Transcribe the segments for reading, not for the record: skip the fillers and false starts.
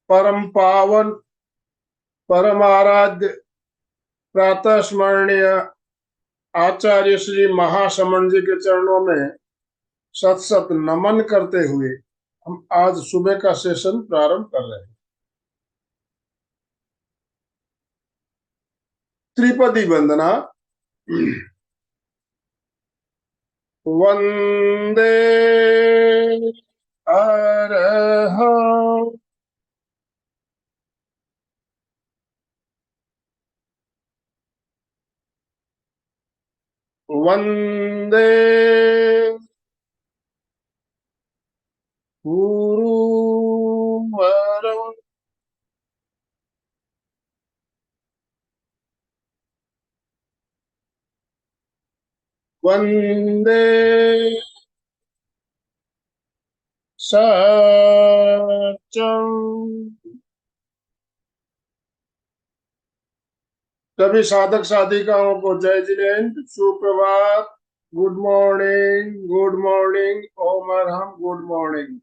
परम पावन परम आराध्य प्रातः स्मरणीय आचार्य श्री महासमण जी के चरणों में सत सत नमन करते हुए हम आज सुबह का सेशन प्रारंभ कर रहे हैं। त्रिपदी वंदना। वंदे अरहं वंदे गुरुवरं वंदे सत्यं। सभी साधक साधिकाओं को जय जिनेन्द्र, सुप्रभात, गुड मॉर्निंग, गुड मॉर्निंग, ओम अरहम, गुड मॉर्निंग।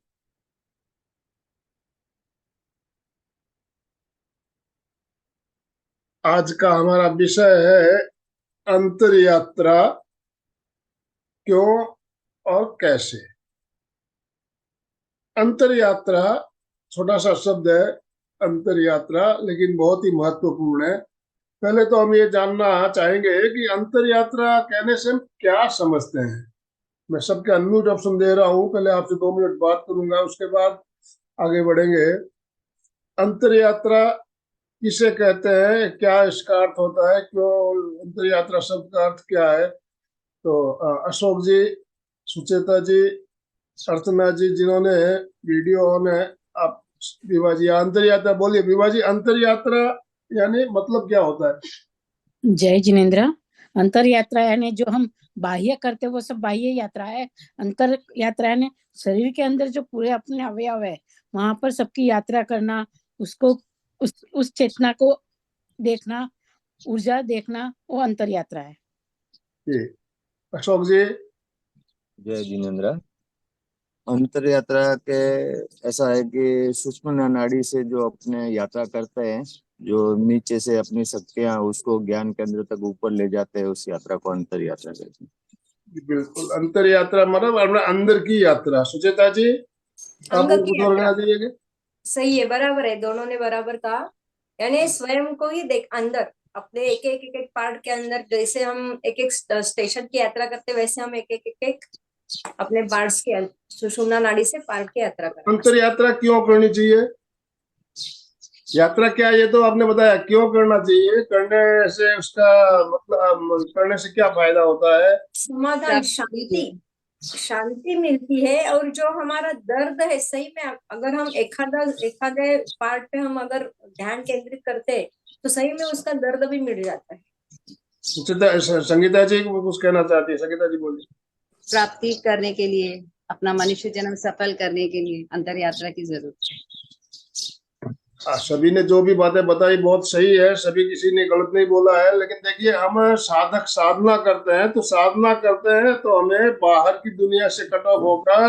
आज का हमारा विषय है अंतर यात्रा, क्यों और कैसे। अंतर यात्रा छोटा सा शब्द है, अंतर यात्रा, लेकिन बहुत ही महत्वपूर्ण है। पहले तो हम ये जानना चाहेंगे कि अंतर यात्रा कहने से हम क्या समझते हैं। मैं सबके अनम्यूट ऑप्शन दे रहा हूँ, पहले आपसे 2 मिनट बात करूंगा, उसके बाद आगे बढ़ेंगे। अंतर यात्रा किसे कहते हैं, क्या इसका अर्थ होता है, क्यों अंतर यात्रा शब्द का अर्थ क्या है। तो अशोक जी, सुचेता जी, अर्चना जी, जिन्होंने वीडियो ऑन है, आप विभा जी अंतर यात्रा बोलिए। विभा जी, अंतर यात्रा यानी मतलब क्या होता है? जय जिनेन्द्र। अंतर यात्रा यानी जो हम बाह्य करते वो सब बाह्य यात्रा है। अंतर यात्रा यानी शरीर के अंदर जो पूरे अपने अवयव है वहां पर सबकी यात्रा करना, उसको उस चेतना को देखना, ऊर्जा देखना, वो अंतर यात्रा है। अशोक जी। जय जिनेन्द्र। अंतर यात्रा के ऐसा है कि सूक्ष्म नाड़ी से जो अपने यात्रा करते हैं, जो नीचे से अपनी शक्तियां उसको ज्ञान केंद्र तक ऊपर ले जाते हैं, उस यात्रा को अंतर यात्रा कहते हैं। बिल्कुल, अंतर यात्रा मतलब अपने अंदर की यात्रा। सुचेता जी, आप कुछ और कहना चाहिए? सही है, बराबर है, दोनों ने बराबर कहा। यानी स्वयं को ही देख, अंदर अपने एक एक पार्ट के अंदर, जैसे हम एक एक स्टेशन की यात्रा करते वैसे हम एक एक अपने पार्ट्स के सुषुम्ना नाड़ी से पार्ट की यात्रा करते। अंतर यात्रा क्यों करनी चाहिए? यात्रा क्या, ये तो आपने बताया, क्यों करना चाहिए, करने से उसका मतलब करने से क्या फायदा होता है? समाधान, शांति मिलती है। और जो हमारा दर्द है, सही में अगर हम एखादे पार्ट पे हम अगर ध्यान केंद्रित करते तो सही में उसका दर्द भी मिट जाता है। संगीता जी कुछ कहना चाहती है? संगीता जी बोलिए। प्राप्ति करने के लिए, अपना मनुष्य जन्म सफल करने के लिए अंतर यात्रा की जरूरत है। सभी ने जो भी बातें बताई बहुत सही है, सभी किसी ने गलत नहीं बोला है। लेकिन देखिए, हम साधना करते हैं तो हमें बाहर की दुनिया से कट ऑफ होकर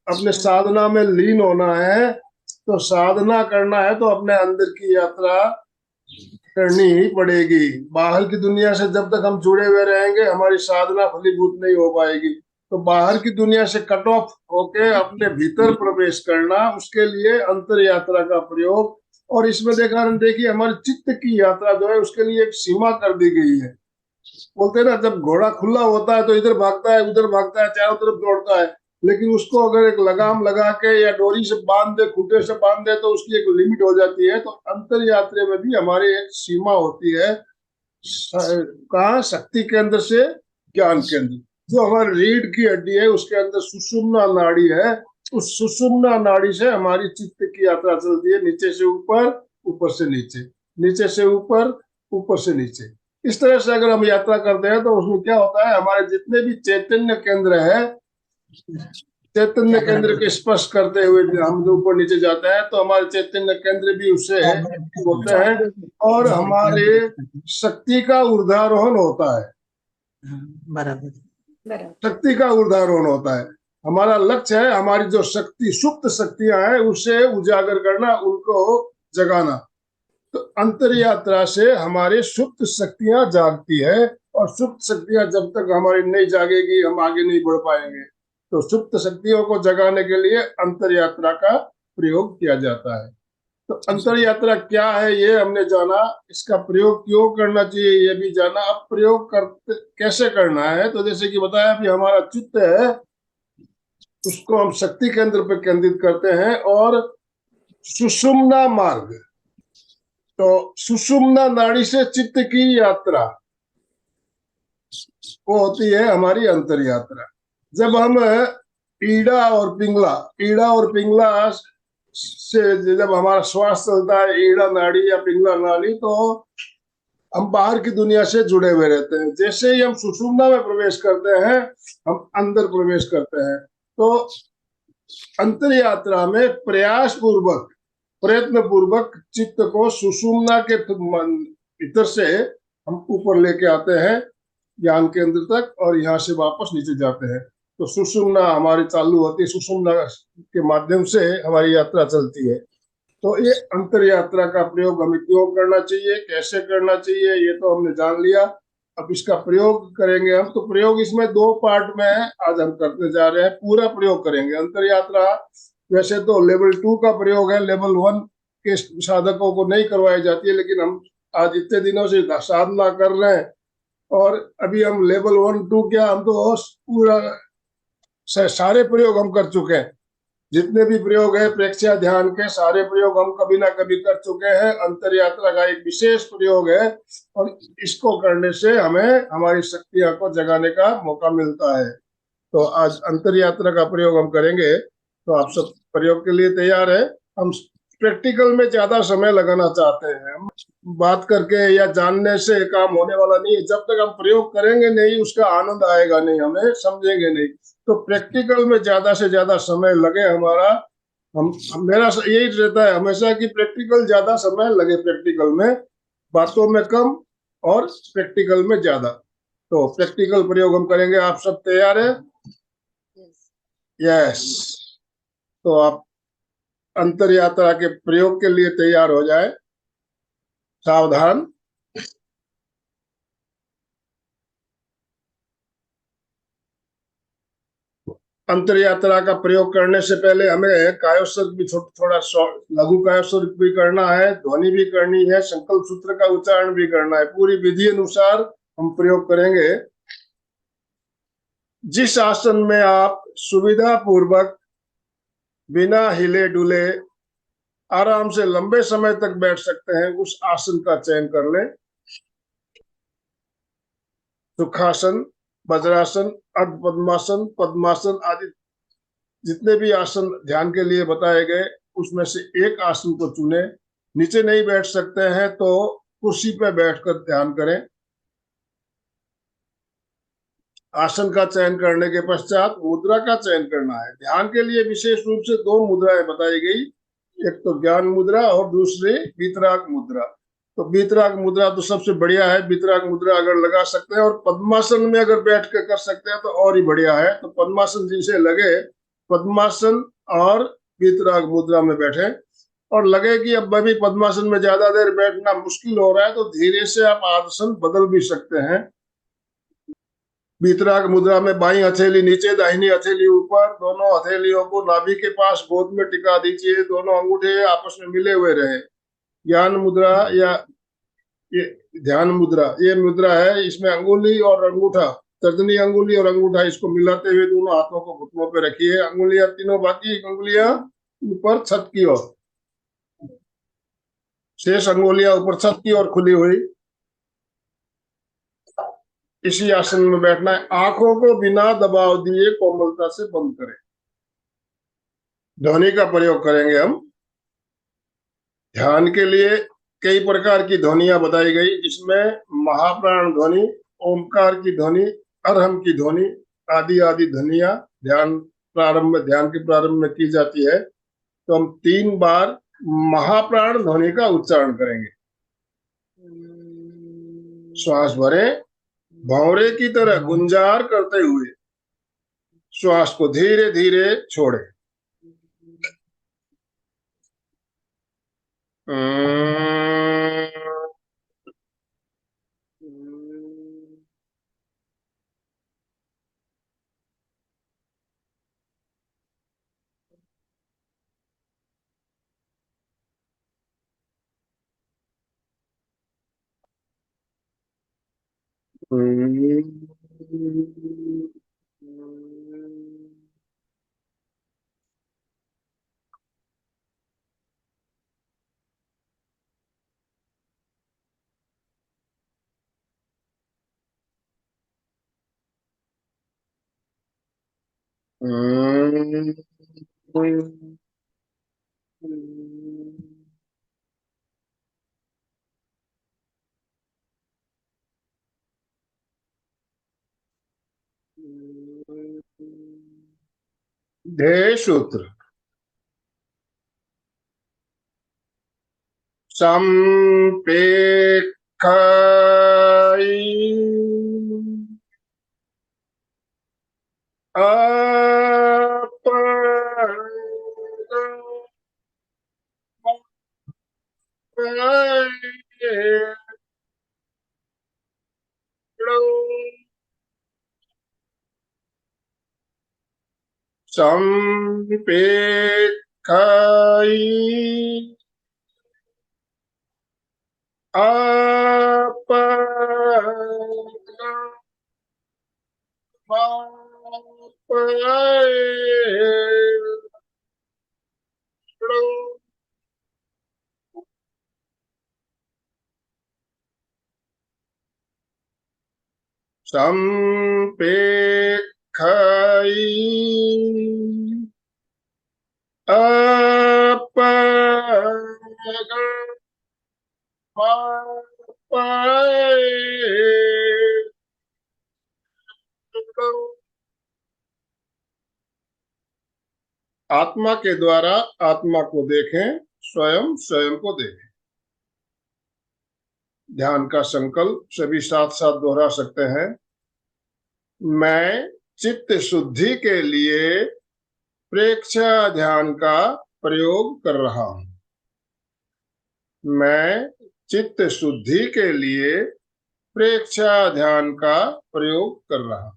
अपने साधना में लीन होना है। तो साधना करना है तो अपने अंदर की यात्रा करनी ही पड़ेगी। बाहर की दुनिया से जब तक हम जुड़े हुए रहेंगे, हमारी साधना फलीभूत नहीं हो पाएगी। तो बाहर की दुनिया से कट ऑफ होके अपने भीतर प्रवेश करना, उसके लिए अंतर यात्रा का प्रयोग। और इसमें देखिए, हमारे चित्त की यात्रा जो है उसके लिए एक सीमा कर दी गई है। बोलते हैं ना, जब घोड़ा खुला होता है तो इधर भागता है, उधर भागता है, चारों तरफ दौड़ता है। लेकिन उसको अगर एक लगाम लगा के या डोरी से बांध दे, खूंटे से बांध दे, तो उसकी एक लिमिट हो जाती है। तो अंतर यात्रा में भी हमारी एक सीमा होती है। कहाँ? शक्ति केंद्र से ज्ञान केंद्र। जो हमारी रीढ़ की हड्डी है उसके अंदर सुषुम्ना नाड़ी है। उस सुषुम्ना नाड़ी से हमारी चित्त की यात्रा चलती है, नीचे से ऊपर, ऊपर से नीचे, नीचे से ऊपर, ऊपर से नीचे। इस तरह से अगर हम यात्रा करते हैं तो उसमें क्या होता है, हमारे जितने भी चैतन्य केंद्र है, चैतन्य केंद्र के स्पर्श करते हुए हम जो ऊपर नीचे जाते हैं तो हमारे चैतन्य केंद्र भी उससे होते हैं और हमारे शक्ति का ऊर्ध्वारोहण होता है। बराबर, शक्ति का ऊर्ध्वारोहण होता है। हमारा लक्ष्य है हमारी जो शक्ति सुप्त शक्तियां हैं उसे उजागर करना, उनको जगाना। तो अंतर यात्रा से हमारी सुप्त शक्तियां जागती है, और सुप्त शक्तियां जब तक हमारी नहीं जागेगी हम आगे नहीं बढ़ पाएंगे। तो सुप्त शक्तियों को जगाने के लिए अंतर यात्रा का प्रयोग किया जाता है। तो अंतर यात्रा क्या है ये हमने जाना, इसका प्रयोग क्यों करना चाहिए ये भी जाना। अब प्रयोग करते कैसे करना है, तो जैसे कि बताया भी हमारा चित्त है उसको हम शक्ति केंद्र पर केंद्रित करते हैं, और सुषुम्ना मार्ग, तो सुषुम्ना नाड़ी से चित्त की यात्रा वो होती है हमारी अंतर यात्रा। जब हम ईड़ा और पिंगला से जब हमारा श्वास चलता है, ईड़ा नाड़ी या पिंगला नाड़ी, तो हम बाहर की दुनिया से जुड़े हुए रहते हैं। जैसे ही हम सुषुम्ना में प्रवेश करते हैं हम अंदर प्रवेश करते हैं। तो अंतर यात्रा में प्रयास पूर्वक, प्रयत्न पूर्वक चित्त को सुषुम्ना के भीतर से हम ऊपर लेके आते हैं ज्ञान केंद्र तक, और यहाँ से वापस नीचे जाते हैं। तो सुषुम्ना हमारी चालू होती है, सुषुम्ना के माध्यम से हमारी यात्रा चलती है। तो ये अंतर यात्रा का प्रयोग हमें क्यों करना चाहिए, कैसे करना चाहिए, ये तो हमने जान लिया। अब इसका प्रयोग करेंगे हम। तो प्रयोग इसमें 2 पार्ट में आज हम करने जा रहे हैं, पूरा प्रयोग करेंगे। अंतर यात्रा वैसे तो लेवल 2 का प्रयोग है, लेवल 1 के साधकों को नहीं करवाई जाती है, लेकिन हम आज इतने दिनों से साधना कर रहे हैं, और अभी हम लेवल 1 2 क्या, हम तो पूरा सारे प्रयोग हम कर चुके हैं। जितने भी प्रयोग है प्रेक्षया ध्यान के, सारे प्रयोग हम कभी ना कभी कर चुके हैं। अंतर यात्रा का एक विशेष प्रयोग है, और इसको करने से हमें हमारी शक्तियां को जगाने का मौका मिलता है। तो आज अंतर यात्रा का प्रयोग हम करेंगे। तो आप सब प्रयोग के लिए तैयार है? हम प्रैक्टिकल में ज्यादा समय लगाना चाहते हैं। हम बात करके या जानने से काम होने वाला नहीं है। जब तक हम प्रयोग करेंगे नहीं उसका आनंद आएगा नहीं, हमें समझेंगे नहीं। तो प्रैक्टिकल में ज्यादा से ज्यादा समय लगे हमारा, मेरा यही रहता है हमेशा कि प्रैक्टिकल ज्यादा समय लगे, प्रैक्टिकल में, बातों में कम और प्रैक्टिकल में ज्यादा। तो प्रैक्टिकल प्रयोग हम करेंगे। आप सब तैयार है? यस। तो आप अंतर यात्रा के प्रयोग के लिए तैयार हो जाए। सावधान। अंतर यात्रा का प्रयोग करने से पहले हमें कायोत्सर्ग भी थोड़ा लघु कायोत्सर्ग भी करना है, ध्वनि भी करनी है, संकल्प सूत्र का उच्चारण भी करना है। पूरी विधि अनुसार हम प्रयोग करेंगे। जिस आसन में आप सुविधा पूर्वक बिना हिले डुले आराम से लंबे समय तक बैठ सकते हैं उस आसन का चयन कर लें। सुखासन, वज्रासन, अर्ध पद्मासन, पद्मासन आदि जितने भी आसन ध्यान के लिए बताए गए उसमें से एक आसन को चुने। नीचे नहीं बैठ सकते हैं तो कुर्सी पर बैठकर ध्यान करें। आसन का चयन करने के पश्चात मुद्रा का चयन करना है। ध्यान के लिए विशेष रूप से 2 मुद्राएं बताई गई, एक तो ज्ञान मुद्रा और दूसरी वीतराग मुद्रा। तो वीतराग मुद्रा तो सबसे बढ़िया है। वीतराग मुद्रा अगर लगा सकते हैं और पद्मासन में अगर बैठ के कर सकते हैं तो और ही बढ़िया है। तो पद्मासन जिसे लगे पद्मासन और वीतराग मुद्रा में बैठे, और लगे कि अब भी पद्मासन में ज्यादा देर बैठना मुश्किल हो रहा है तो धीरे से आप आसन बदल भी सकते हैं। वीतराग मुद्रा में बाई हथेली नीचे, दाहिनी हथेली ऊपर, दोनों हथेलियों को नाभि के पास गोद में टिका दीजिए। दोनों अंगूठे आपस में मिले हुए रहे। ज्ञान मुद्रा या ये ध्यान मुद्रा, ये मुद्रा है, इसमें अंगुली और अंगूठा, तर्जनी अंगुली और अंगूठा इसको मिलाते हुए दोनों हाथों को घुटनों पे रखिए। अंगुलियां तीनों, बाकी अंगुलियां ऊपर छत की ओर, शेष अंगुलियां ऊपर छत की ओर खुली हुई। इसी आसन में बैठना है। आंखों को बिना दबाव दिए कोमलता से बंद करें। ध्वनि का प्रयोग करेंगे हम। ध्यान के लिए कई प्रकार की ध्वनियां बताई गई, जिसमें महाप्राण ध्वनि, ओमकार की ध्वनि, अरहम की ध्वनि आदि आदि ध्वनियां ध्यान के प्रारंभ में की जाती है। तो हम 3 बार महाप्राण ध्वनि का उच्चारण करेंगे। श्वास भरें, भंवरे की तरह गुंजार करते हुए श्वास को धीरे धीरे छोड़े। ध्येय सूत्र। संपेक्षाई संपेक्षाई संपेक्षाई आत्मा के द्वारा आत्मा को देखें, स्वयं स्वयं को देखें। ध्यान का संकल्प सभी साथ साथ दोहरा सकते हैं। मैं चित्त शुद्धि के लिए प्रेक्षा ध्यान का प्रयोग कर रहा हूं। मैं चित्त शुद्धि के लिए प्रेक्षा ध्यान का प्रयोग कर रहा हूं।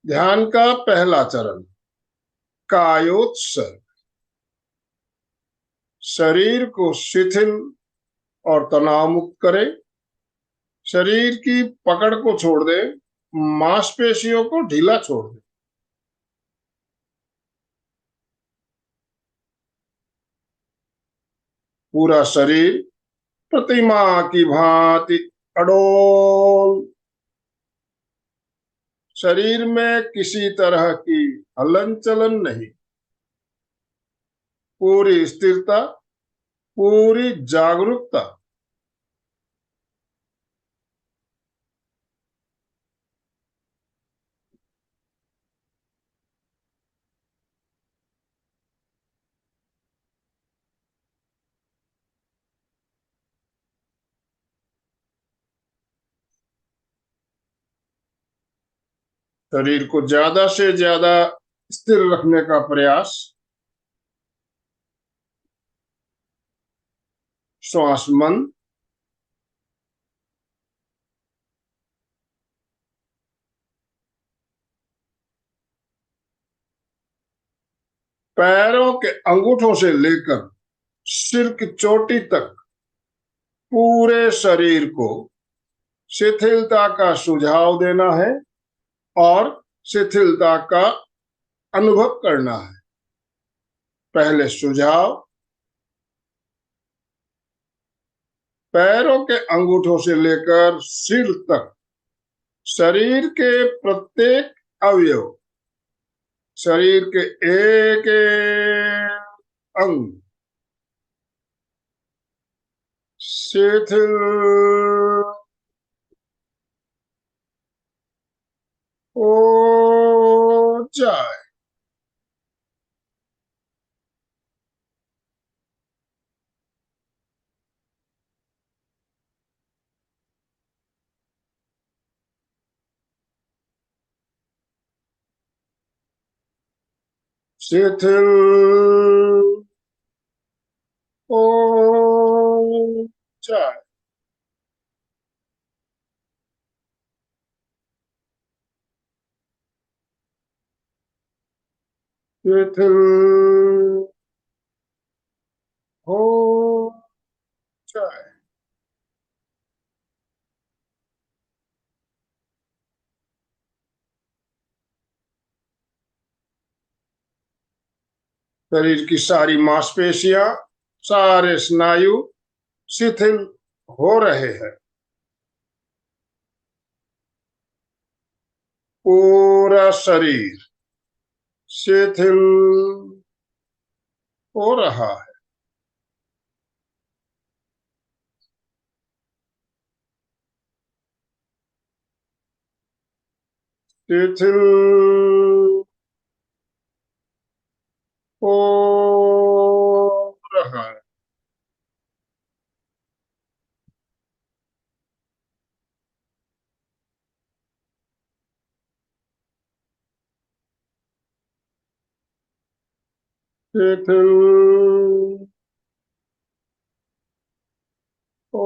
ध्यान का पहला चरण कायोत्सर्ग। शरीर को शिथिल और तनाव मुक्त करें। शरीर की पकड़ को छोड़ दे, मांसपेशियों को ढीला छोड़ दे। पूरा शरीर प्रतिमा की भांति अडोल। शरीर में किसी तरह की हलन चलन नहीं। पूरी स्थिरता, पूरी जागरूकता। शरीर को ज्यादा से ज्यादा स्थिर रखने का प्रयास। श्वास मन। पैरों के अंगूठों से लेकर सिर की चोटी तक पूरे शरीर को शिथिलता का सुझाव देना है और शिथिलता का अनुभव करना है। पहले सुझाव। पैरों के अंगूठों से लेकर सिर तक शरीर के प्रत्येक अवयव, शरीर के एक एक अंग शिथिल हो जाए। शिथिल ऊंचाई, शिथिल ऊंचाई। शरीर की सारी मांसपेशियां, सारे स्नायु शिथिल हो रहे हैं। पूरा शरीर शिथिल हो रहा है। शिथिल हो रहा है। शिथिल हो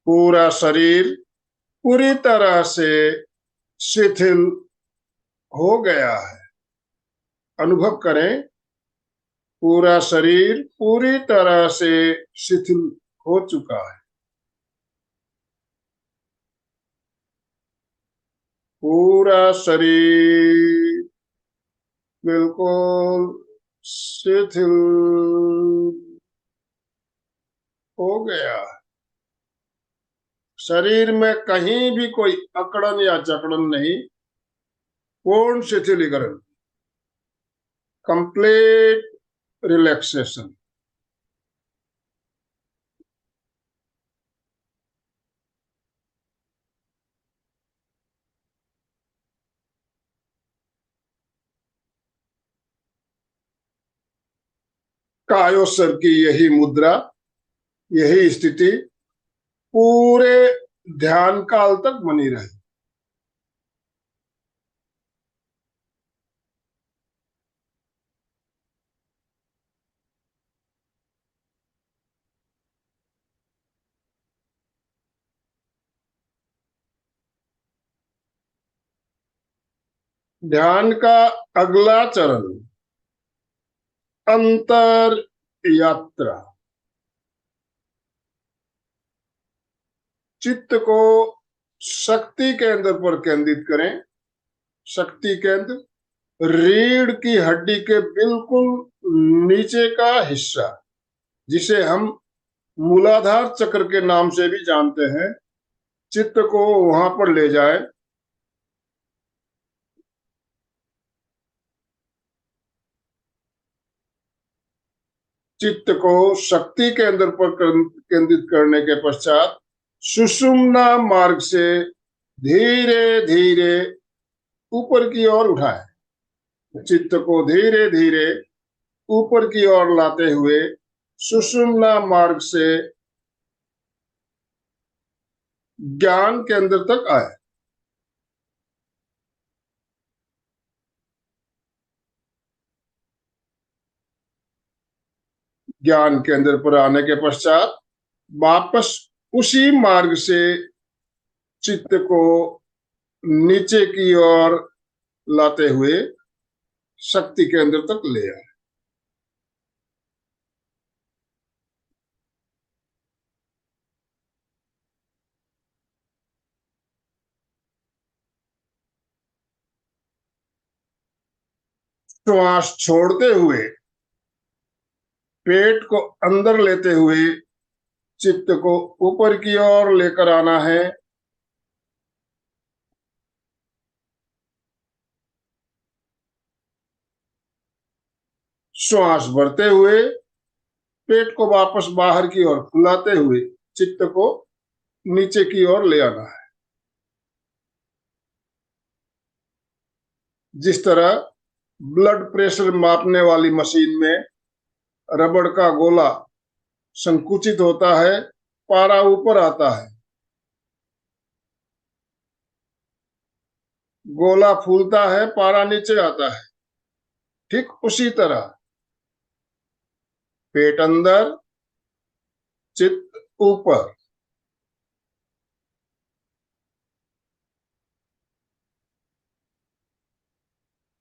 पूरा शरीर पूरी तरह से शिथिल हो गया है। अनुभव करें, पूरा शरीर पूरी तरह से शिथिल हो चुका है। पूरा शरीर बिल्कुल शिथिल हो गया है। शरीर में कहीं भी कोई अकड़न या जकड़न नहीं, पूर्ण शिथिलीकरण, कंप्लीट रिलैक्सेशन। कायोत्सर्ग की यही मुद्रा, यही स्थिति पूरे ध्यान काल तक बनी रहे। ध्यान का अगला चरण अंतर यात्रा। चित्त को शक्ति केंद्र पर केंद्रित करें। शक्ति केंद्र रीढ़ की हड्डी के बिल्कुल नीचे का हिस्सा, जिसे हम मूलाधार चक्र के नाम से भी जानते हैं। चित्त को वहां पर ले जाए। चित्त को शक्ति केंद्र पर केंद्रित करने के पश्चात सुषुम्ना मार्ग से धीरे धीरे ऊपर की ओर उठाए। चित्त को धीरे धीरे ऊपर की ओर लाते हुए सुषुम्ना मार्ग से ज्ञान केंद्र तक आए। ज्ञान केंद्र पर आने के पश्चात वापस उसी मार्ग से चित्त को नीचे की ओर लाते हुए शक्ति केंद्र तक ले आए। श्वास छोड़ते हुए पेट को अंदर लेते हुए चित्त को ऊपर की ओर लेकर आना है। श्वास भरते हुए पेट को वापस बाहर की ओर फुलाते हुए चित्त को नीचे की ओर ले आना है। जिस तरह ब्लड प्रेशर मापने वाली मशीन में रबड़ का गोला संकुचित होता है, पारा ऊपर आता है, गोला फूलता है, पारा नीचे आता है। ठीक उसी तरह पेट अंदर, चित्त ऊपर।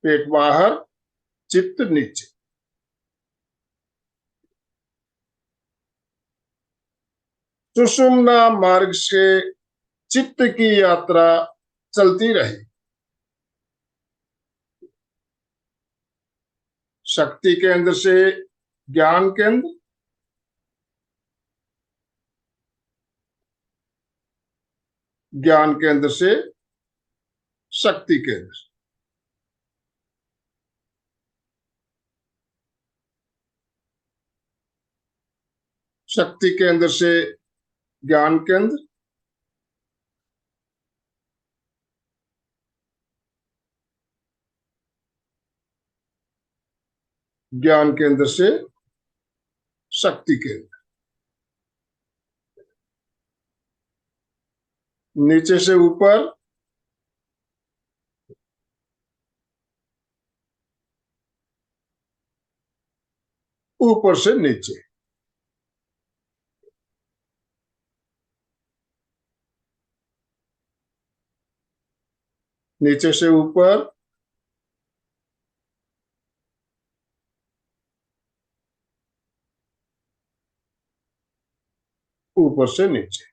पेट बाहर, चित्त नीचे। सुषुम्ना मार्ग से चित्त की यात्रा चलती रही। शक्ति केंद्र से ज्ञान केंद्र, ज्ञान केंद्र से शक्ति केंद्र, शक्ति केंद्र से ज्ञान केंद्र, ज्ञान केंद्र से शक्ति केंद्र। नीचे से ऊपर, ऊपर से नीचे। नीचे से ऊपर, ऊपर से नीचे।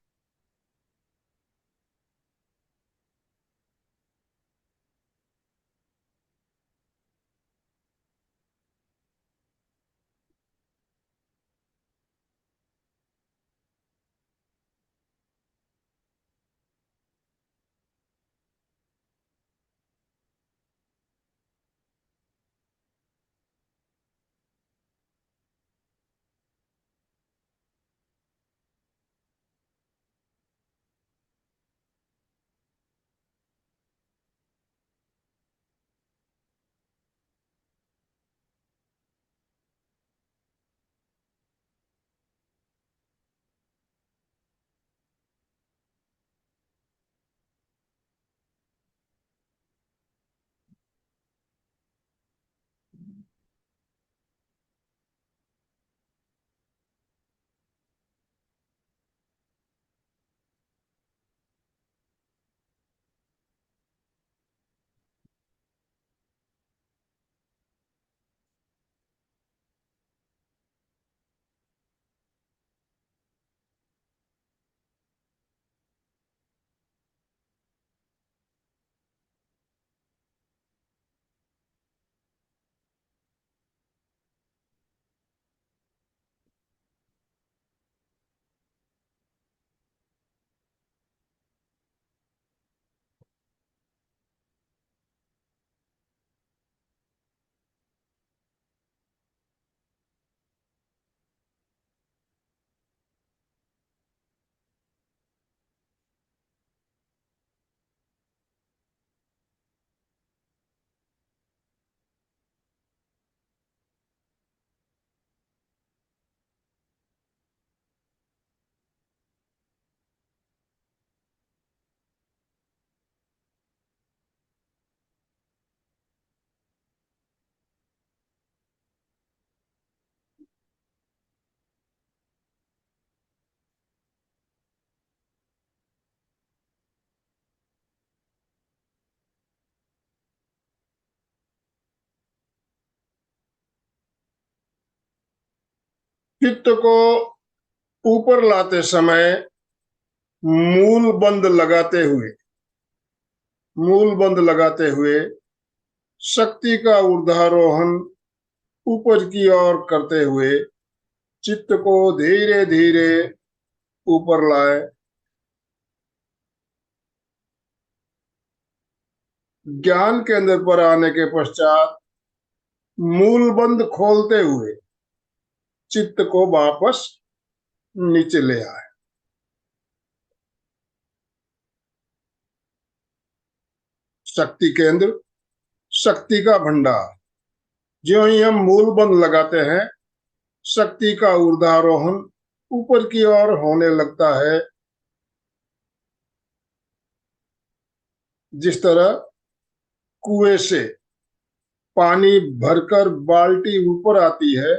चित्त को ऊपर लाते समय मूल बंद लगाते हुए, मूल बंद लगाते हुए शक्ति का ऊर्ध्वारोहण ऊपर की ओर करते हुए चित्त को धीरे धीरे ऊपर लाए। ज्ञान केंद्र पर आने के पश्चात मूल बंद खोलते हुए चित्त को वापस नीचे ले आए। शक्ति केंद्र, शक्ति का भंडार। ज्यों ही हम मूल बंध लगाते हैं, शक्ति का ऊर्ध्वारोहण ऊपर की ओर होने लगता है। जिस तरह कुएं से पानी भरकर बाल्टी ऊपर आती है,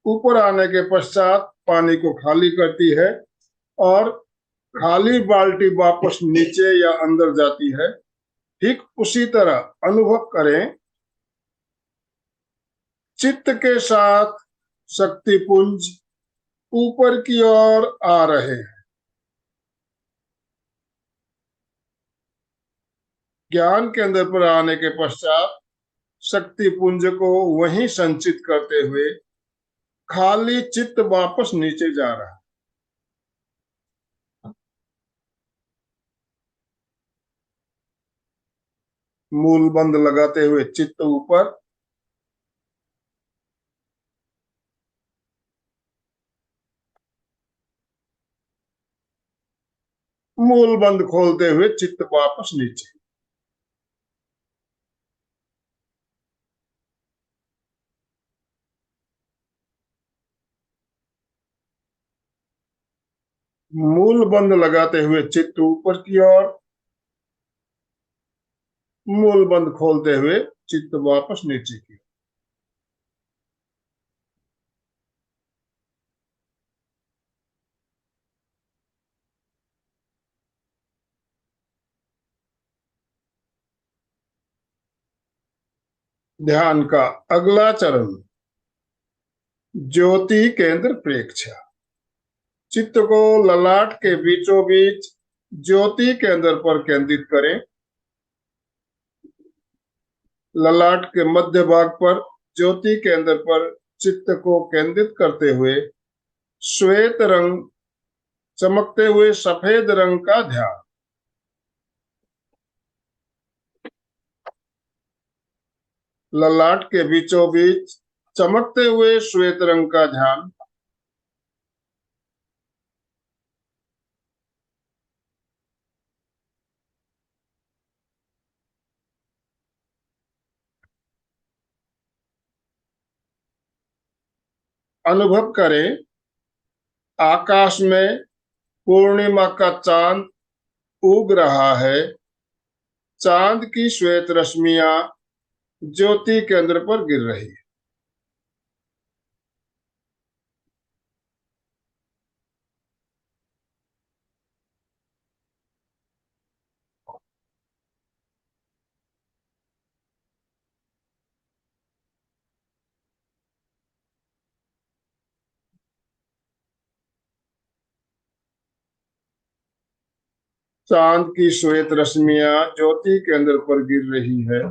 ऊपर आने के पश्चात पानी को खाली करती है और खाली बाल्टी वापस नीचे या अंदर जाती है, ठीक उसी तरह अनुभव करें, चित्त के साथ शक्ति पुंज ऊपर की ओर आ रहे हैं। ज्ञान केंद्र पर आने के पश्चात शक्ति पुंज को वहीं संचित करते हुए खाली चित्त वापस नीचे जा रहा है। मूल बंद लगाते हुए चित्त ऊपर, मूल बंद खोलते हुए चित्त वापस नीचे। मूल बंद लगाते हुए चित्त ऊपर की ओर, मूल बंद खोलते हुए चित्त वापस नीचे की। ध्यान का अगला चरण ज्योति केंद्र प्रेक्षा। चित्त को ललाट के बीचों बीच ज्योति केंद्र पर केंद्रित करें। ललाट के मध्य भाग पर ज्योति केंद्र पर चित्त को केंद्रित करते हुए श्वेत रंग, चमकते हुए सफेद रंग का ध्यान। ललाट के बीचों बीच चमकते हुए श्वेत रंग का ध्यान। अनुभव करें, आकाश में पूर्णिमा का चांद उग रहा है। चांद की श्वेत रश्मियां ज्योति केंद्र पर गिर रही है। चांद की श्वेत रश्मियां ज्योति केंद्र पर गिर रही है।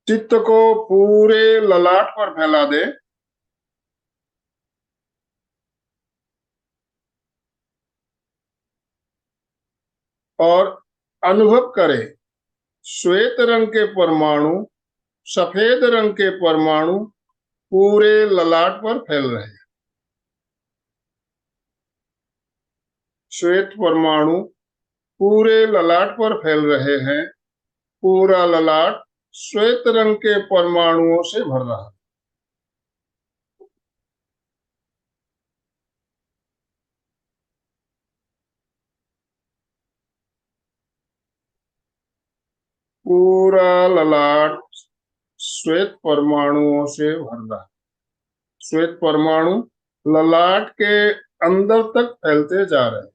चित्त को पूरे ललाट पर फैला दे। और अनुभव करें, श्वेत रंग के परमाणु सफेद रंग के परमाणु पूरे ललाट पर फैल रहे हैं। श्वेत परमाणु पूरे ललाट पर फैल रहे हैं। पूरा ललाट श्वेत रंग के परमाणुओं से भर रहा है। पूरा ललाट श्वेत परमाणुओं से भर रहा है। श्वेत परमाणु ललाट के अंदर तक फैलते जा रहे हैं।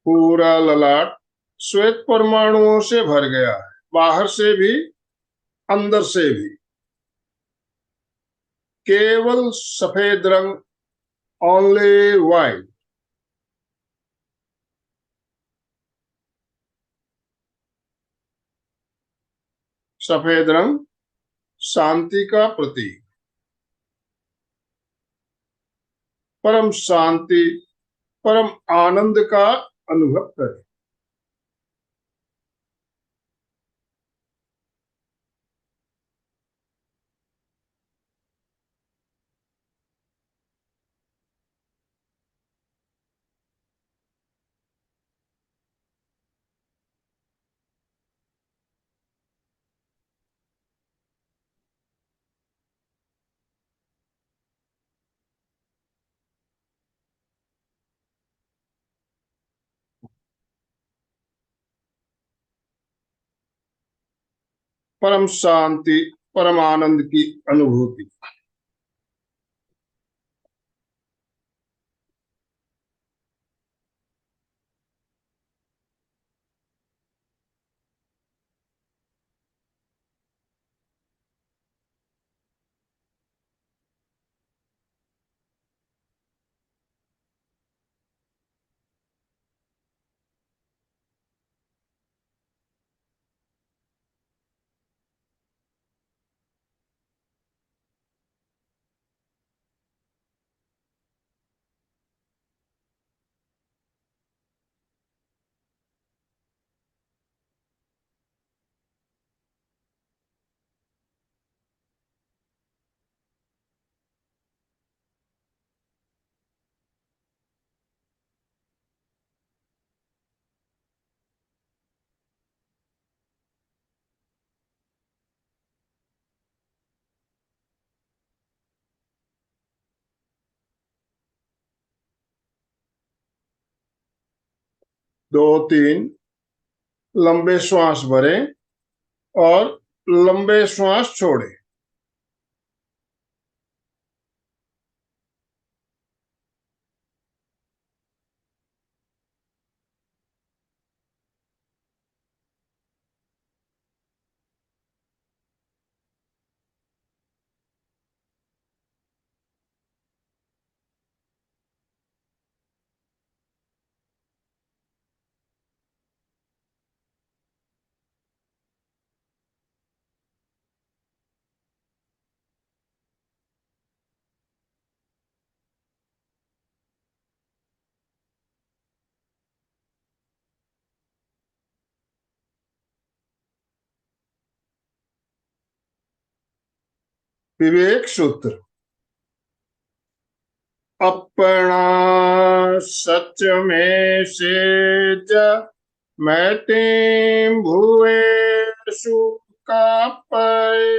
पूरा ललाट श्वेत परमाणुओं से भर गया है, बाहर से भी अंदर से भी। केवल सफेद रंग, ओनली व्हाइट। सफेद रंग शांति का प्रतीक। परम शांति, परम आनंद का अनुभव करें। परम शांति, परम आनंद की अनुभूति। दो तीन लंबे श्वास भरें और लंबे श्वास छोड़ें। विवेक सूत्र। अपना सच में सेज मैते भुए का पै।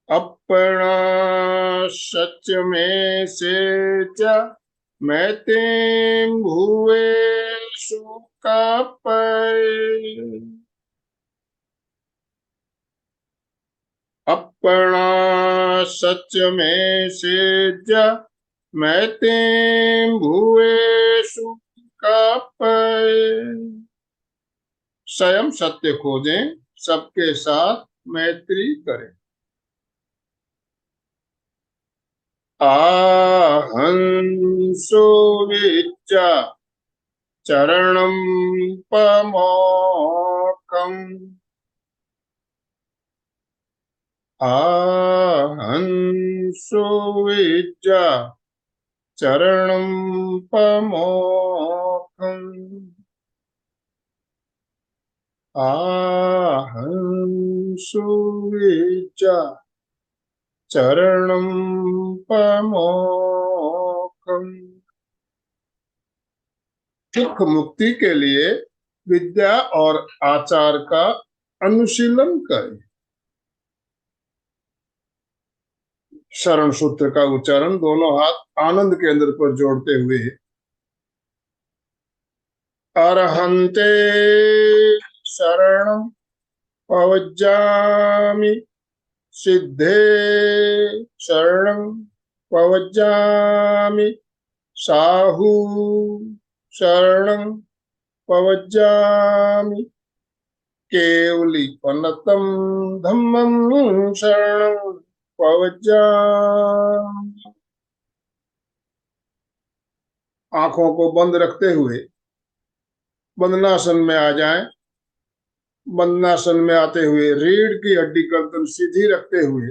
अपना सच में सेज मैते भुए का पै। अपना सच में सेज मैते भुए का पै। स्वयं सत्य खोजें, सबके साथ मैत्री करें। आहंसो विच्चा चरणम पमोकम। आहंसो विच्चा चरणम पमोकम। आहंसो विच्चा चरणम पमोकम। सुख मुक्ति के लिए विद्या और आचार का अनुशीलन करें। शरण सूत्र का उच्चारण दोनों हाथ आनंद केंद्र पर जोड़ते हुए। अरहंते शरणं पवज्जामि, सिद्धे शरणं पवज्जामि, साहू शरणं पवज्जामि, केवली पन्नतम धम्मं शरणं पवज्जामि। आंखों को बंद रखते हुए वंदनासन में आ जाएं। बंदनासन में आते हुए रीढ़ की हड्डी गर्दन सीधी रखते हुए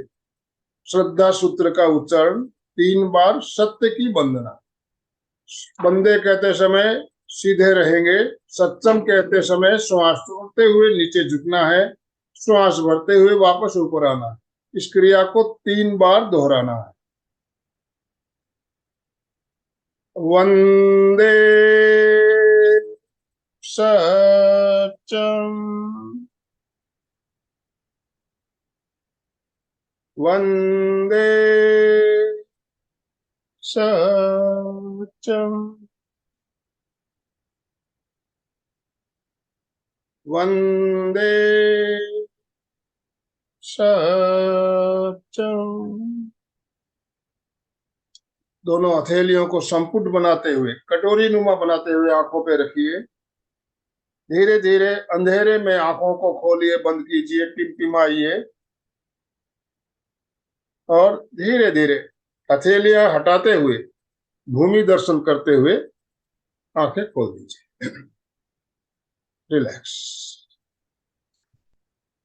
श्रद्धा सूत्र का उच्चारण 3 बार सत्य की वंदना। बंदे कहते समय सीधे रहेंगे। सत्संग कहते समय श्वास छोड़ते हुए नीचे झुकना है, श्वास भरते हुए वापस ऊपर आना है। इस क्रिया को 3 बार दोहराना है। वंदे सत्यम वंदे सत्यम वंदे सत्यम। दोनों हथेलियों को संपुट बनाते हुए कटोरी नुमा बनाते हुए आंखों पे रखिए। धीरे धीरे अंधेरे में आंखों को खोलिए, बंद कीजिए, टिमटिमाइए और धीरे धीरे हथेलियां हटाते हुए भूमि दर्शन करते हुए आंखें खोल दीजिए। रिलैक्स,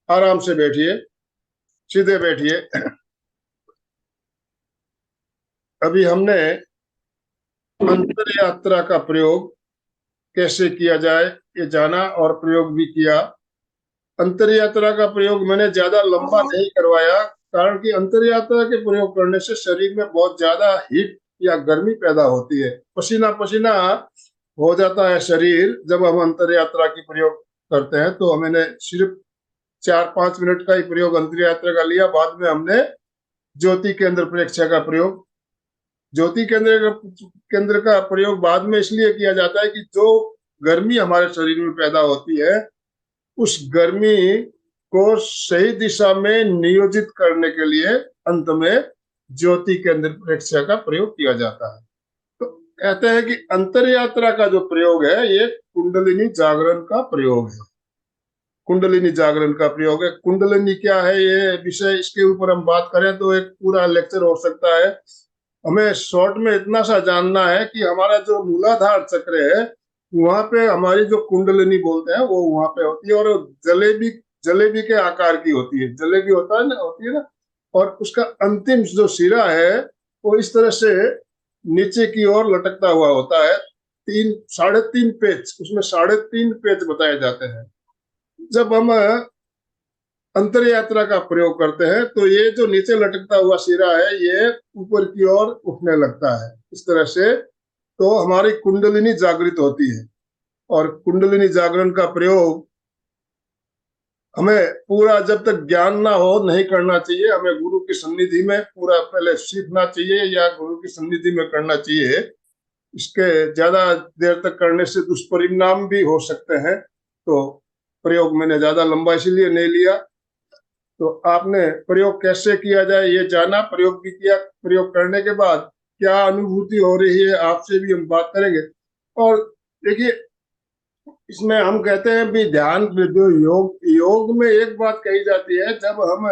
आराम से बैठिए, सीधे बैठिए। अभी हमने अंतर यात्रा का प्रयोग कैसे किया जाए ये जाना और प्रयोग भी किया। अंतर यात्रा का प्रयोग मैंने ज्यादा लंबा नहीं करवाया, कारण कि अंतर यात्रा के प्रयोग करने से शरीर में बहुत ज्यादा हीट या गर्मी पैदा होती है, पसीना पसीना हो जाता है शरीर। जब हम अंतर यात्रा की प्रयोग करते हैं तो मैंने सिर्फ 4-5 मिनट का ही प्रयोग अंतर यात्रा का लिया। बाद में हमने ज्योति केंद्र प्रेक्षा का प्रयोग, ज्योति केंद्र का प्रयोग बाद में इसलिए किया जाता है कि जो गर्मी हमारे शरीर में पैदा होती है उस गर्मी को सही दिशा में नियोजित करने के लिए अंत में ज्योति केंद्र प्रेक्षा का प्रयोग किया जाता है। तो कहते हैं कि अंतर यात्रा का जो प्रयोग है ये कुंडलिनी जागरण का प्रयोग है। कुंडलिनी जागरण का प्रयोग है। कुंडलिनी क्या है ये विषय, इसके ऊपर हम बात करें तो एक पूरा लेक्चर हो सकता है। हमें शॉर्ट में इतना सा जानना है कि हमारा जो मूलाधार चक्र है वहां पे हमारी जो कुंडलिनी बोलते हैं वो वहां पे होती है और जलेबी जलेबी के आकार की होती है। जलेबी होता है ना, होती है ना, और उसका अंतिम जो सिरा है वो इस तरह से नीचे की ओर लटकता हुआ होता है। 3-3.5 पेच, उसमें 3.5 पेच बताए जाते हैं। जब हम अंतर यात्रा का प्रयोग करते हैं तो ये जो नीचे लटकता हुआ सिरा है ये ऊपर की ओर उठने लगता है इस तरह से, तो हमारी कुंडलिनी जागृत होती है। और कुंडलिनी जागरण का प्रयोग हमें पूरा जब तक ज्ञान ना हो नहीं करना चाहिए। हमें गुरु की सन्निधि में पूरा पहले सीखना चाहिए या गुरु की सन्निधि में करना चाहिए। इसके ज्यादा देर तक करने से दुष्परिणाम भी हो सकते हैं, तो प्रयोग मैंने ज्यादा लंबा इसीलिए नहीं लिया। तो आपने प्रयोग कैसे किया जाए ये जाना, प्रयोग भी किया। प्रयोग करने के बाद क्या अनुभूति हो रही है आपसे भी हम बात करेंगे। और देखिए इसमें हम कहते हैं भी ध्यान जो योग में एक बात कही जाती है, जब हम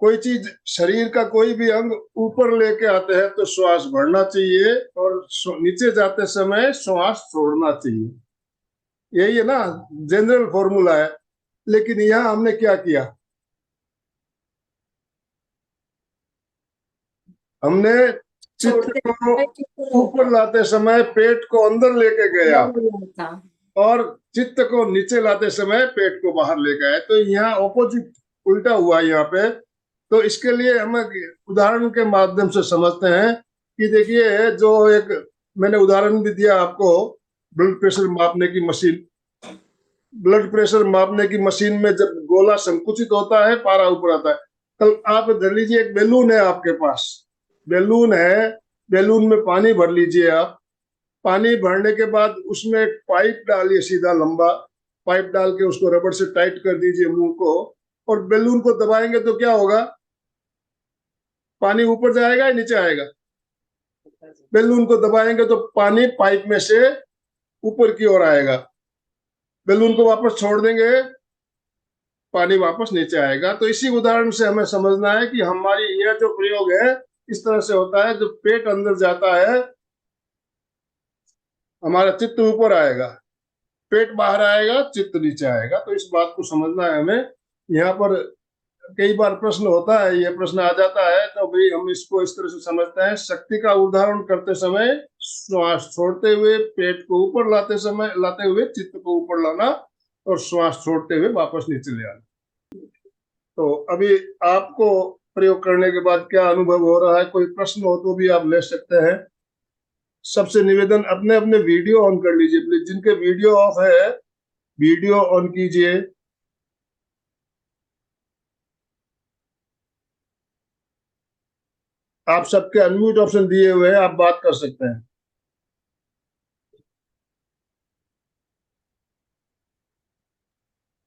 कोई चीज शरीर का कोई भी अंग ऊपर लेके आते हैं तो श्वास भरना चाहिए और नीचे जाते समय श्वास छोड़ना चाहिए। यही है ना, जनरल फॉर्मूला है। लेकिन यहाँ हमने क्या किया, हमने चित्त को ऊपर लाते समय पेट को अंदर लेके गया और चित्त को नीचे लाते समय पेट को बाहर ले गए। तो यहाँ ऑपोजिट उल्टा हुआ यहाँ पे। तो इसके लिए हम उदाहरण के माध्यम से समझते हैं कि देखिए जो एक मैंने उदाहरण भी दिया आपको, ब्लड प्रेशर मापने की मशीन। ब्लड प्रेशर मापने की मशीन में जब गोला संकुचित होता है पारा ऊपर आता है। कल आप धर लीजिए एक बैलून है आपके पास, बैलून है, बैलून में पानी भर लीजिए आप। पानी भरने के बाद उसमें एक पाइप डालिए, सीधा लंबा पाइप डाल के उसको रबड़ से टाइट कर दीजिए मुंह को, और बैलून को दबाएंगे तो क्या होगा, पानी ऊपर जाएगा या नीचे आएगा। बैलून को दबाएंगे तो पानी पाइप में से ऊपर की ओर आएगा। बैलून को वापस छोड़ देंगे पानी वापस नीचे आएगा। तो इसी उदाहरण से हमें समझना है कि हमारी यह जो प्रयोग है इस तरह से होता है। जब पेट अंदर जाता है हमारा चित्त ऊपर आएगा, पेट बाहर आएगा, चित्त नीचे आएगा। तो इस बात को समझना है हमें। यहाँ पर कई बार प्रश्न होता है, ये प्रश्न आ जाता है, तो भाई हम इसको इस तरह से समझते हैं, शक्ति का उदाहरण करते समय श्वास छोड़ते हुए पेट को ऊपर लाते हुए चित्त को ऊपर लाना, और श्वास छोड़ते हुए वापस नीचे ले आना। तो अभी आपको प्रयोग करने के बाद क्या अनुभव हो रहा है? कोई प्रश्न हो तो भी आप ले सकते हैं। सबसे निवेदन, अपने अपने वीडियो ऑन कर लीजिए प्लीज। जिनके वीडियो ऑफ है, वीडियो ऑन कीजिए। आप सबके अनम्यूट ऑप्शन दिए हुए हैं, आप बात कर सकते हैं।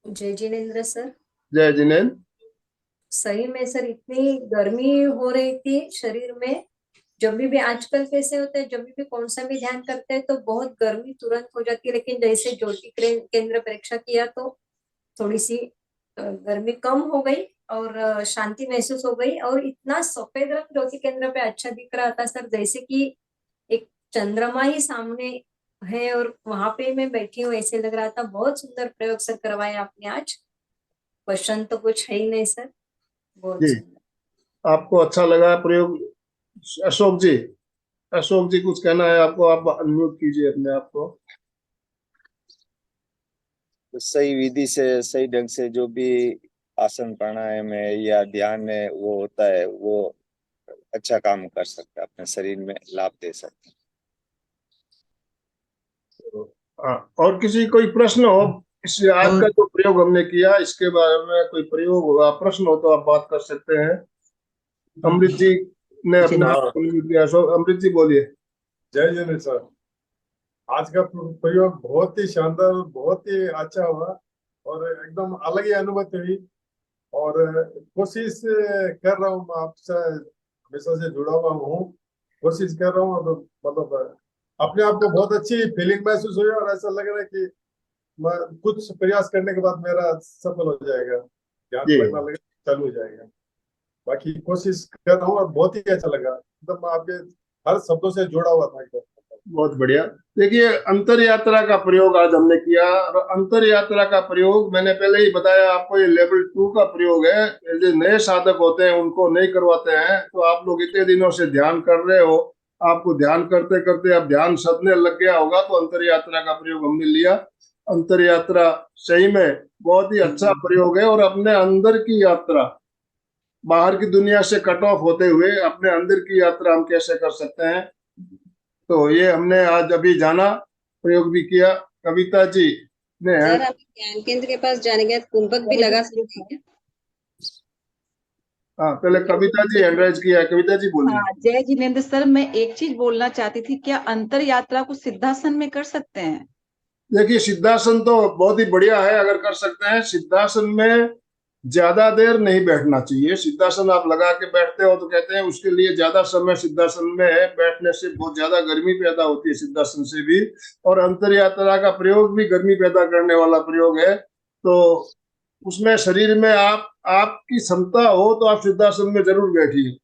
जय जिनेन्द्र सर। जय जिनेन्द्र। सही में सर, इतनी गर्मी हो रही थी शरीर में। जब भी आजकल कैसे होता है, जब भी कौन सा भी ध्यान करते हैं तो बहुत गर्मी तुरंत हो जाती है, लेकिन जैसे ज्योति केंद्र परीक्षा किया तो थोड़ी सी गर्मी कम हो गई और शांति महसूस हो गई। और इतना सफेद रंग ज्योति केंद्र पे अच्छा दिख रहा था सर, जैसे कि एक चंद्रमा ही सामने है और वहां पे मैं बैठी हूँ ऐसे लग रहा था। बहुत सुंदर प्रयोग सर करवाया आपने आज। क्वेश्चन तो कुछ है ही नहीं सर, बहुत जी, सुंदर। आपको अच्छा लगा प्रयोग? अशोक जी, अशोक जी कुछ कहना है आपको? आप अनम्यूट कीजिए अपने आप को। तो सही विधि से, सही ढंग से जो भी आसन प्राणायाम है या ध्यान है वो होता है, वो अच्छा काम कर सकता है, अपने शरीर में लाभ दे सकता है। और किसी कोई प्रश्न हो इस आज का जो प्रयोग हमने किया इसके बारे में, कोई प्रयोग होगा, प्रश्न हो तो आप बात कर सकते हैं। अमृत जी ने अपना अनम्यूट किया। अमृत जी बोलिए। जय जिनेन्द्र सर, आज का प्रयोग बहुत ही शानदार, बहुत ही अच्छा हुआ और एकदम अलग ही अनुभूति हुई। और कोशिश कर रहा हूँ, आपसे हमेशा से जुड़ा हुआ हूँ, कोशिश कर रहा हूँ। मतलब अपने आप को बहुत अच्छी फीलिंग महसूस हुई और ऐसा लग रहा है कि मैं कुछ प्रयास करने के बाद मेरा सफल हो जाएगा, ध्यान जी, लगना लगे, चालू हो जाएगा। बाकी कोशिश कर रहा हूँ और बहुत ही अच्छा लगा, एकदम आपके हर शब्दों से जुड़ा हुआ था एकदम। बहुत बढ़िया। देखिए, अंतर यात्रा का प्रयोग आज हमने किया, और अंतर यात्रा का प्रयोग मैंने पहले ही बताया आपको, ये लेवल 2 का प्रयोग है। जो नए साधक होते हैं उनको नहीं करवाते हैं। तो आप लोग इतने दिनों से ध्यान कर रहे हो, आपको ध्यान करते करते अब ध्यान सधने लग गया होगा, तो अंतर यात्रा का प्रयोग हमने लिया। अंतर यात्रा सही में बहुत ही अच्छा प्रयोग है, और अपने अंदर की यात्रा, बाहर की दुनिया से कट ऑफ होते हुए अपने अंदर की यात्रा हम कैसे कर सकते हैं, तो ये हमने आज अभी जाना, प्रयोग भी किया। कविता जी ने सर हम ज्ञान केंद्र के पास जाने के बाद कुंभक भी लगा सकते हैं क्या? हाँ, पहले कविता जी हैंड राइज किया है। कविता जी बोलिए। हाँ, जय जिनेन्द्र सर, मैं एक चीज बोलना चाहती थी, क्या अंतर यात्रा को सिद्धासन में कर सकते हैं? देखिए, सिद्धासन तो बहुत ही बढ़िया है अगर कर सकते हैं। सिद्धासन में ज्यादा देर नहीं बैठना चाहिए। सिद्धासन आप लगा के बैठते हो तो कहते हैं उसके लिए ज्यादा समय सिद्धासन में है, बैठने से बहुत ज्यादा गर्मी पैदा होती है सिद्धासन से भी। और अंतर यात्रा का प्रयोग भी गर्मी पैदा करने वाला प्रयोग है। तो उसमें शरीर में आपकी क्षमता हो तो आप सिद्धासन में जरूर बैठिए।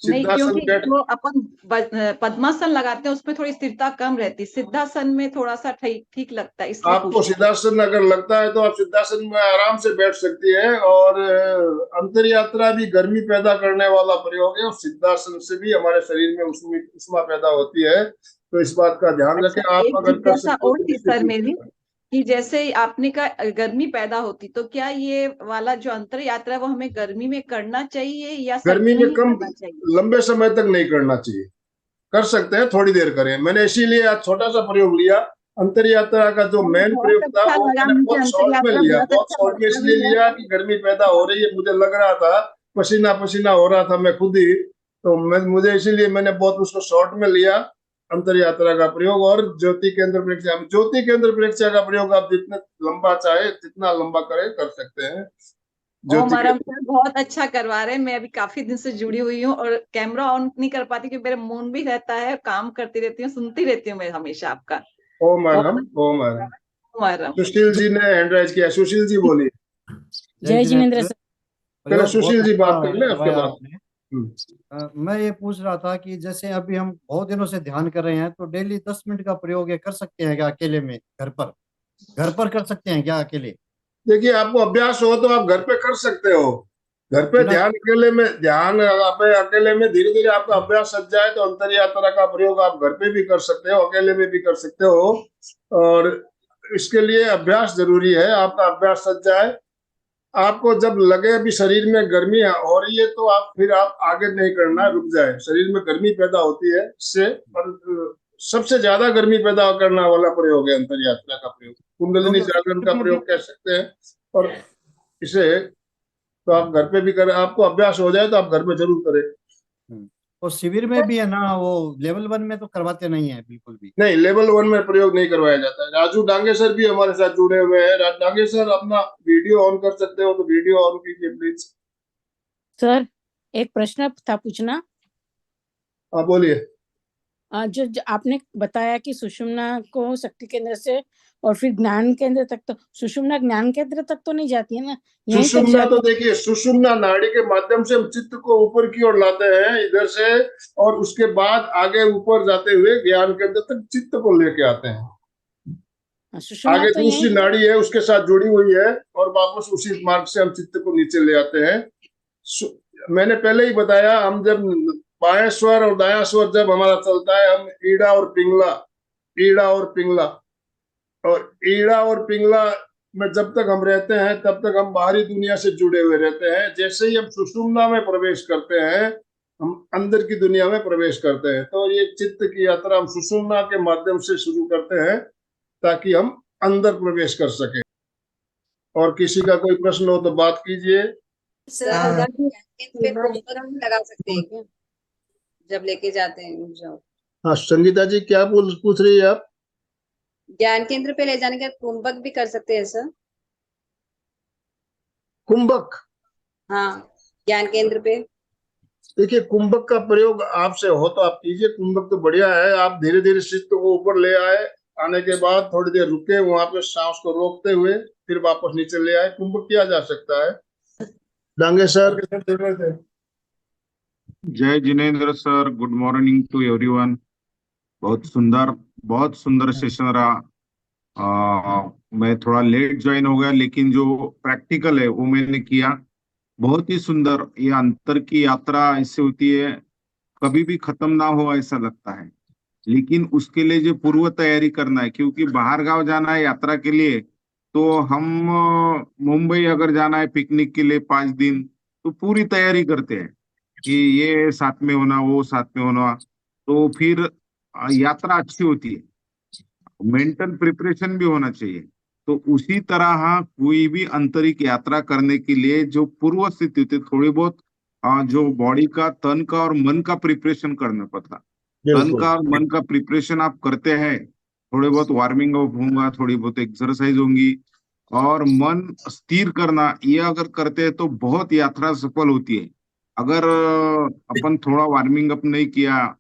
नहीं, सिद्धासन क्योंकि बैठ जो अपन पद्मासन लगाते हैं उसमें थोड़ी स्थिरता कम रहती, सिद्धासन में थोड़ा सा ठीक लगता है, इसलिए आपको पूछ रही सिद्धासन अगर लगता है तो आप सिद्धासन में आराम से बैठ सकती है। और अंतर यात्रा भी गर्मी पैदा करने वाला प्रयोग है, और सिद्धासन से भी हमारे शरीर में उष्मा पैदा होती है। तो इस बात का ध्यान रखें। अच्छा, आप एक अगर कर जिज्ञासा सकते हो और तो थी निश्चित सर रूप मेरी, से। कि जैसे आपने कहा गर्मी पैदा होती, तो क्या ये वाला जो अंतर यात्रा है वो हमें गर्मी में करना चाहिए या गर्मी सर्दी में में ही कम, करना चाहिए? लंबे समय तक नहीं करना चाहिए। कर सकते हैं, थोड़ी देर करें। मैंने इसीलिए आज छोटा सा प्रयोग लिया। अंतर यात्रा का जो मेन बहुत प्रयोग था अच्छा वो लगा मैंने मुझे, बहुत अंतर शॉर्ट में यात्रा लिया। बहुत बहुत अच्छा शॉर्ट में लगता भी इसलिए है। लिया कि गर्मी पैदा हो रही है, मुझे लग रहा था, पसीना पसीना हो रहा था मैं खुद ही। तो मुझे इसीलिए मैंने बहुत उसको शॉर्ट में लिया, अंतर यात्रा का प्रयोग। और ज्योति केंद्र परीक्षा का प्रयोग आप जितने लंबा चाहे जितना लंबा करे कर सकते हैं। ओम ज्योति आराम केंद्र। सर बहुत अच्छा करवा रहे हैं। मैं अभी काफी दिन से जुड़ी हुई हूँ और कैमरा ऑन नहीं कर पाती क्योंकि मेरा मूड भी रहता है, काम करती रहती हूँ, सुनती रहती हूँ मैं हमेशा आपका। ओम आराम, ओम ओम आराम। आराम। सुशील जी ने हैंड राइज किया। सुशील जी बोलिए। जय जिनेन्द्र सर। पहले प्रयोग बहुत सुशील जी बात कर अच्छा ले, उसके करवाया बाद। आपने। मैं ये पूछ रहा था कि जैसे अभी हम बहुत दिनों से ध्यान कर रहे हैं, तो डेली 10 मिनट का प्रयोग ये कर सकते हैं क्या अकेले में घर पर? घर पर कर सकते हैं क्या अकेले? देखिए, आपको अभ्यास हो तो आप घर पे कर सकते हो। घर पे बिना ध्यान आप अकेले में धीरे धीरे आपका अभ्यास सज जाए तो अंतर यात्रा का प्रयोग आप घर पे भी कर सकते हो, अकेले में भी कर सकते हो। और इसके लिए अभ्यास जरूरी है, आपका अभ्यास सज जाए। आपको जब लगे अभी शरीर में गर्मी हो रही है तो आप आगे नहीं करना, रुक जाए। शरीर में गर्मी पैदा होती है इससे, पर सबसे ज्यादा गर्मी पैदा करने वाला प्रयोग है अंतर यात्रा का प्रयोग, कुंडलिनी जागरण का प्रयोग कह सकते हैं। और इसे तो आप घर पे भी करें, आपको अभ्यास हो जाए तो आप घर में जरूर करें। तो शिविर में भी है ना, वो लेवल 1 में तो करवाते नहीं है बिल्कुल भी। नहीं, लेवल 1 में प्रयोग नहीं करवाया जाता है। राजू डांगे सर भी हमारे साथ जुड़े हुए हैं। डांगे सर, अपना वीडियो ऑन कर सकते हो तो वीडियो ऑन कीजिए प्लीज। सर, एक प्रश्न था पूछना। हाँ, बोलिए। जो आपने बताया कि सुषुम्ना को शक्ति केंद्र से और फिर ज्ञान केंद्र तक, तो सुषुम्ना ज्ञान केंद्र तक तो नहीं जाती है ना, यहीं तक सुषुम्ना जाती तो है। देखिए, सुषुम्ना नाड़ी के माध्यम से हम चित्त को ऊपर की ओर लाते हैं इधर से, और उसके बाद आगे ऊपर जाते हुए ज्ञान केंद्र तक चित्त को लेके आते हैं। सुषुम्ना आगे तो दूसरी यहीं नाड़ी है उसके साथ जुड़ी हुई है, और वापस उसी मार्ग से हम चित्त को नीचे ले आते हैं। मैंने पहले ही बताया, हम जब बाएं स्वर और दायां स्वर जब हमारा चलता है, हम ईड़ा और पिंगला, ईड़ा और पिंगला, और ईड़ा और पिंगला में जब तक हम रहते हैं तब तक हम बाहरी दुनिया से जुड़े हुए रहते हैं। जैसे ही हम सुषुम्ना में प्रवेश करते हैं, हम अंदर की दुनिया में प्रवेश करते हैं। तो ये चित्त की यात्रा हम सुषुम्ना के माध्यम से शुरू करते हैं ताकि हम अंदर प्रवेश कर सके। और किसी का कोई प्रश्न हो तो बात कीजिए। सर पे कुंभक भी लगा सकते हैं क्या, जब लेके जाते हैं जब? हाँ, संगीता जी, क्या पूछ रही है आप? ज्ञान केंद्र पे ले जाने के बाद कुंभक भी कर सकते हैं सर? कुंभक? हाँ, ज्ञान केंद्र पे। देखिए, कुंभक का प्रयोग आपसे हो तो आप कीजिए। कुंभक तो बढ़िया है। आप धीरे धीरे चित्त को ऊपर ले आए, आने के बाद थोड़ी देर रुके, वहां पे सांस को रोकते हुए फिर वापस नीचे ले आए। कुंभक किया जा सकता है। डांगे सर। जय जिनेंद्र sir, good morning to everyone. बहुत सुंदर सेशन रहा। मैं थोड़ा लेट ज्वाइन हो गया, लेकिन जो प्रैक्टिकल है वो मैंने किया। बहुत ही सुंदर। ये अंतर की यात्रा ऐसे होती है, कभी भी खत्म ना हो ऐसा लगता है। लेकिन उसके लिए जो पूर्व तैयारी करना है, क्योंकि बाहर गांव जाना है यात्रा के लिए, तो हम मुंबई अगर जाना है पिकनिक के लिए 5 दिन, तो पूरी तैयारी करते हैं कि ये साथ में होना, वो साथ में होना, तो फिर यात्रा अच्छी होती है। मेंटल प्रिपरेशन भी होना चाहिए। तो उसी तरह कोई भी आंतरिक यात्रा करने के लिए जो पूर्व स्थिति होती है, थोड़ी बहुत जो बॉडी का, तन का और मन का प्रिपरेशन करना पड़ता। तन का और मन का प्रिपरेशन आप करते हैं, थोड़े बहुत वार्मिंग अप होगा, थोड़ी बहुत एक्सरसाइज होंगी, और मन स्थिर करना, ये अगर करते हैं तो बहुत यात्रा सफल होती है। अगर अपन थोड़ा वार्मिंग अप नहीं किया,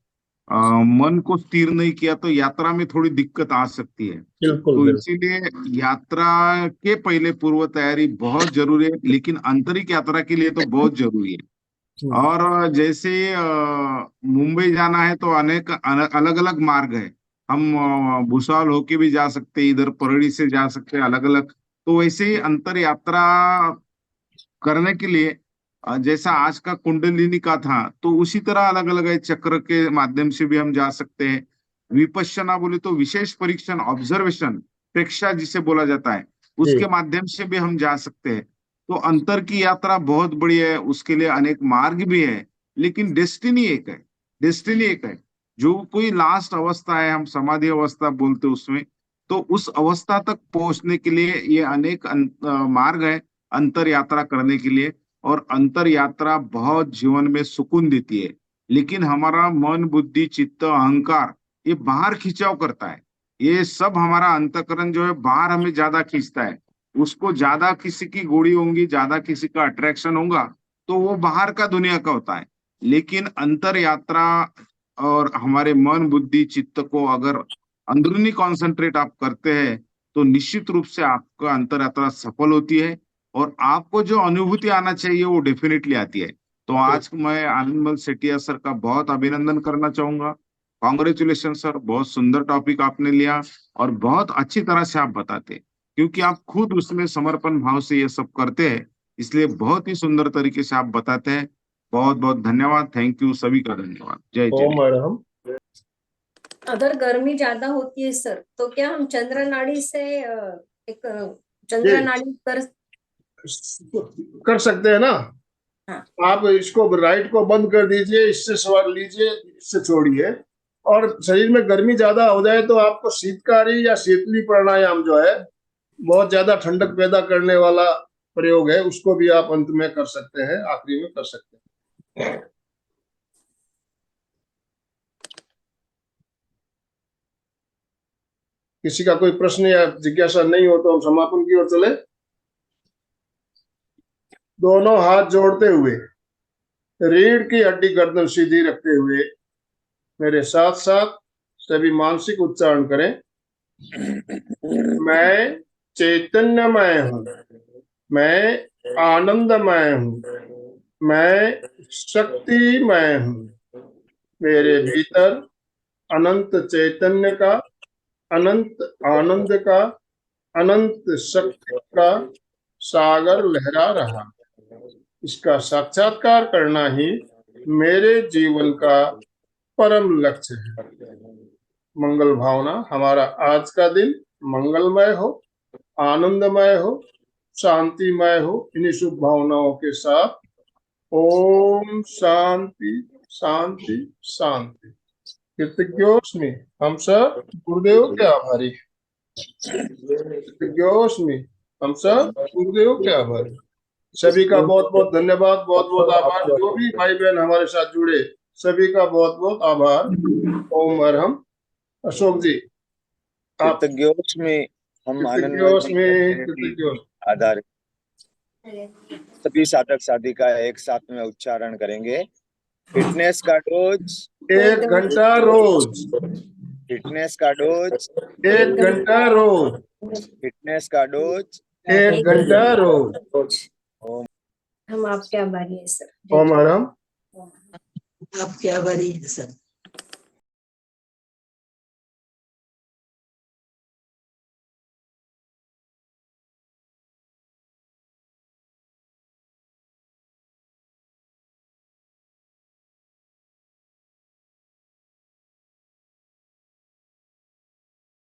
मन को स्थिर नहीं किया, तो यात्रा में थोड़ी दिक्कत आ सकती है। तो इसीलिए यात्रा के पहले पूर्व तैयारी बहुत जरूरी है, लेकिन आंतरिक यात्रा के लिए तो बहुत जरूरी है। और जैसे मुंबई जाना है तो अनेक अलग अलग मार्ग है। हम भुसावल होके भी जा सकते हैं, इधर परड़ी से जा सकते हैं, अलग अलग। तो वैसे ही अंतर यात्रा करने के लिए जैसा आज का कुंडलिनी का था, तो उसी तरह अलग अलग है। चक्र के माध्यम से भी हम जा सकते हैं। विपश्यना बोले तो विशेष परीक्षण, ऑब्जर्वेशन, प्रेक्षा जिसे बोला जाता है, उसके माध्यम से भी हम जा सकते हैं। तो अंतर की यात्रा बहुत बड़ी है, उसके लिए अनेक मार्ग भी है, लेकिन डेस्टिनी एक है। डेस्टिनी एक है, जो कोई लास्ट अवस्था है, हम समाधि अवस्था बोलते उसमें। तो उस अवस्था तक पहुंचने के लिए ये अनेक मार्ग है अंतर यात्रा करने के लिए। और अंतर यात्रा बहुत जीवन में सुकून देती है। लेकिन हमारा मन, बुद्धि, चित्त, अहंकार ये बाहर खिंचाव करता है। ये सब हमारा अंतःकरण जो है बाहर हमें ज्यादा खींचता है। उसको ज्यादा किसी की गोड़ी होंगी, ज्यादा किसी का अट्रैक्शन होगा, तो वो बाहर का दुनिया का होता है। लेकिन अंतर यात्रा और हमारे मन, बुद्धि, चित्त को अगर अंदरूनी कॉन्सेंट्रेट आप करते हैं, तो निश्चित रूप से आपका अंतर यात्रा सफल होती है, और आपको जो अनुभूति आना चाहिए वो डेफिनेटली आती है। तो आज मैं आनंदमल सेठिया सर का बहुत अभिनंदन करना चाहूंगा। कांग्रेचुलेशन सर, बहुत सुंदर टॉपिक आपने लिया और बहुत अच्छी तरह से आप बताते। क्योंकि आप खुद उसमें समर्पण भाव से ये सब करते हैं, इसलिए बहुत ही सुंदर तरीके से आप बताते हैं। बहुत बहुत धन्यवाद, थैंक यू, सभी का धन्यवाद। जय ओम जय। अरहम। अगर गर्मी ज्यादा होती है सर, तो क्या हम चंद्र नाड़ी से एक चंद्र नाड़ी कर सकते हैं ना। हाँ। आप इसको राइट को बंद कर दीजिए, इससे सवार लीजिए, इससे छोड़िए, और शरीर में गर्मी ज्यादा हो जाए तो आपको शीतकारी या शीतली प्राणायाम जो है, बहुत ज्यादा ठंडक पैदा करने वाला प्रयोग है, उसको भी आप अंत में कर सकते हैं, आखिरी में कर सकते हैं। किसी का कोई प्रश्न या जिज्ञासा नहीं हो तो हम समापन की ओर चले। दोनों हाथ जोड़ते हुए, रीढ़ की हड्डी गर्दन सीधी रखते हुए मेरे साथ साथ सभी मानसिक उच्चारण करें। मैं चैतन्यमय हूँ, मैं आनंदमय हूँ, मैं शक्तिमय हूँ। मेरे भीतर अनंत चैतन्य का, अनंत आनंद का, अनंत शक्ति का सागर लहरा रहा। इसका साक्षात्कार करना ही मेरे जीवन का परम लक्ष्य है। मंगल भावना, हमारा आज का दिन मंगलमय हो, आनंदमय हो, शांतिमय हो। इन्हीं शुभ भावनाओं के साथ ओम शांति शांति शांति। कृतज्ञोस्मि, हम सब गुरुदेव के आभारी। कृतज्ञोस्मि, हम सब गुरुदेव के आभारी। सभी का बहुत बहुत धन्यवाद, बहुत बहुत आभार। जो भी भाई बहन हमारे साथ जुड़े, सभी का बहुत बहुत आभार। ओम अरहम। अशोक जी, आप कृतज्ञोस्मि, हम कृतज्ञोस्मि। आधार सभी साधक साधिका एक साथ में उच्चारण करेंगे। फिटनेस का डोज 1 घंटा रोज, फिटनेस का डोज 1 घंटा रोज, फिटनेस का डोज 1 घंटा रोज। हम आपके आभारी हैं सर। ओम अरहम। आपके आभारी हैं सर।